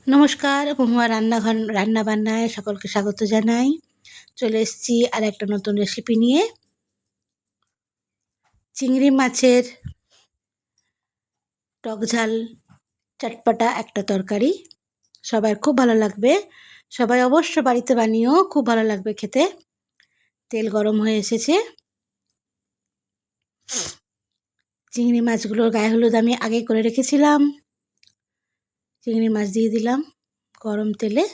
নমস্কার, মহুয়া রান্নাঘর রান্নাবান্নায় সকলকে স্বাগত জানাই। চলে এসেছি আর একটা নতুন রেসিপি নিয়ে। চিংড়ি মাছের টকঝাল চটপটা একটা তরকারি। সবার খুব ভালো লাগবে। সবাই অবশ্য বাড়িতে বানিয়েও খুব ভালো লাগবে খেতে। তেল গরম হয়ে এসেছে। চিংড়ি মাছগুলোর গায়ে হলুদ আমি আগে করে রেখেছিলাম। চিংড়ি মাছ দিয়ে দিলাম গরম তেলে।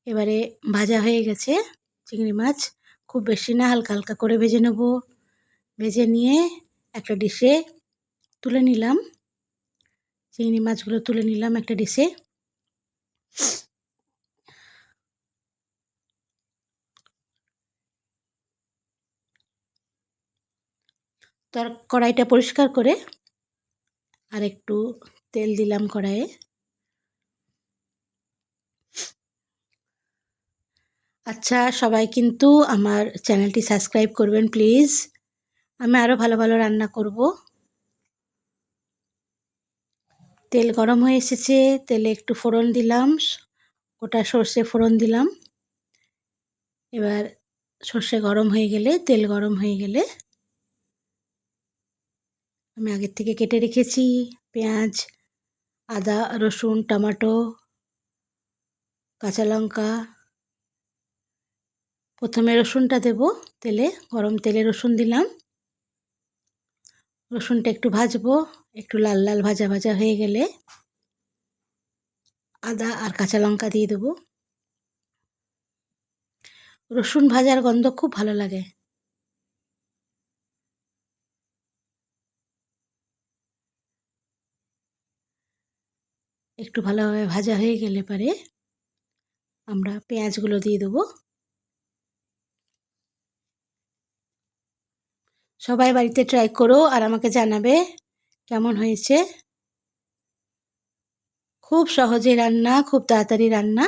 এবারে ভাজা হয়ে গেছে চিংড়ি মাছ। খুব বেশি না, হালকা হালকা করে ভেজে নেব। ভেজে নিয়ে একটা ডিশে তুলে নিলাম। চিংড়ি মাছগুলো তুলে নিলাম একটা ডিশে। কড়াইটা পরিষ্কার করে আর একটু তেল দিলাম কড়াইয়ে। আচ্ছা, সবাই কিন্তু আমার চ্যানেলটি সাবস্ক্রাইব করবেন প্লিজ। আমি আরও ভালো ভালো রান্না করব। তেল গরম হয়ে এসেছে। তেলে একটু ফোড়ন দিলাম, গোটা সর্ষে ফোড়ন দিলাম। এবার সর্ষে গরম হয়ে গেলে, তেল গরম হয়ে গেলে আমি আগের থেকে কেটে রেখেছি পেঁয়াজ, আদা, রসুন, টমেটো, কাঁচা লঙ্কা। প্রথমে রসুনটা দেব তেলে। গরম তেলে রসুন দিলাম। রসুনটা একটু ভাজবো। একটু লাল লাল ভাজা ভাজা হয়ে গেলে আদা আর কাঁচা লঙ্কা দিয়ে দেবো। রসুন ভাজার গন্ধ খুব ভালো লাগে। একটু ভালোভাবে ভাজা হয়ে গেলে পরে আমরা পেঁয়াজগুলো দিয়ে দেবো। সবাই বাড়িতে ট্রাই করো আর আমাকে জানাবে কেমন হয়েছে। খুব সহজে রান্না, খুব তাড়াতাড়ি রান্না।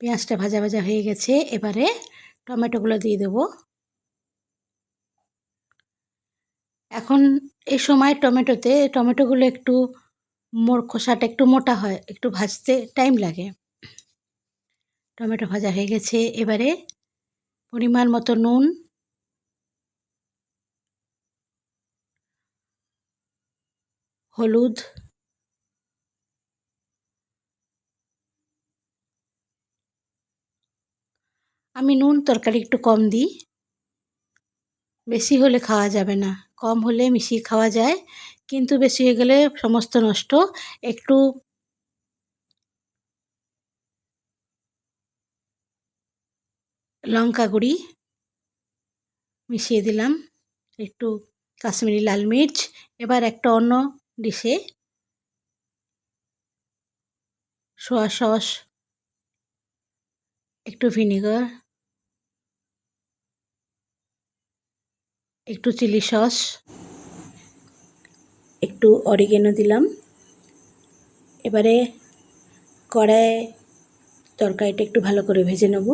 পেঁয়াজটা ভাজা ভাজা হয়ে গেছে। এবারে টমেটোগুলো দিয়ে দেবো। এখন এই সময় টমেটোগুলো একটু খোসাটা একটু মোটা হয়, একটু ভাজতে টাইম লাগে। টমেটো ভাজা হয়ে গেছে। এবারে পরিমাণ মতো নুন, হলুদ, আমি নুন তরকারি একটু কম দিই। বেশি হলে খাওয়া যাবে না, কম হলে মিশিয়ে খাওয়া যায়, কিন্তু বেশি হয়ে গেলে সমস্ত নষ্ট। একটু লঙ্কা গুঁড়ি মিশিয়ে দিলাম, একটু কাশ্মীরি লাল মির্চ। এবার একটা অন্য ডিশে সোয়া সস, একটু ভিনেগার, একটু চিলি সস, একটু অরিগেনো দিলাম। এবারে কড়াইয়ে তরকারিটা একটু ভালো করে ভেজে নেব।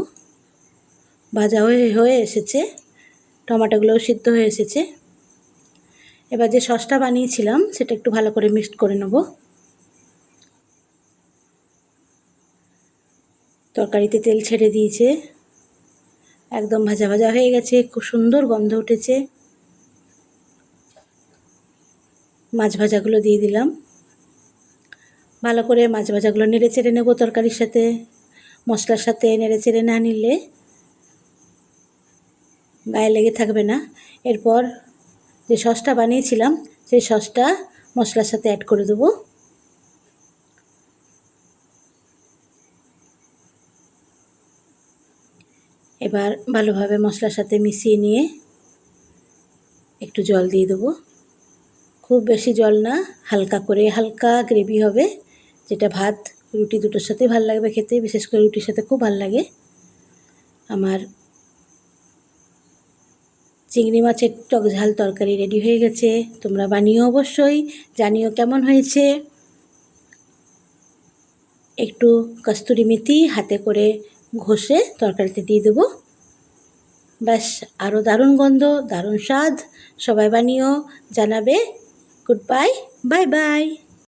ভাজা হয়ে এসেছে, টমেটোগুলোও সিদ্ধ হয়ে এসেছে। এবার যে সসটা বানিয়েছিলাম সেটা একটু ভালো করে মিক্সড করে নেব। তরকারিতে তেল ছেড়ে দিয়েছে, একদম ভাজা ভাজা হয়ে গেছে, খুব সুন্দর গন্ধ উঠেছে। মাছ ভাজাগুলো দিয়ে দিলাম। ভালো করে মাছ ভাজাগুলো নেড়ে চেড়ে নেব তরকারির সাথে, মশলার সাথে নেড়ে চেড়ে না নিলে গায়ে লেগে থাকবে না। এরপর যে সসটা বানিয়েছিলাম সেই সসটা মশলার সাথে অ্যাড করে দেবো। এবার ভালোভাবে মশলার সাথে মিশিয়ে নিয়ে একটু জল দিয়ে দেবো। খুব বেশি জল না, হালকা করে, হালকা গ্রেভি হবে, যেটা ভাত রুটি দুটোর সাথে ভালো লাগবে খেতে। বিশেষ করে রুটির সাথে খুব ভালো লাগে। আমার চিংড়ি মাছের টকঝাল তরকারি রেডি হয়ে গেছে। তোমরা বানিও অবশ্যই, জানিও কেমন হয়েছে। একটু কস্তুরি মেথি হাতে করে ঘষে তরকারিতে দিয়ে দেবো। ব্যাস, আরও দারুণ গন্ধ, দারুণ স্বাদ। সবাই বানিও, জানাবে। Good bye, bye bye.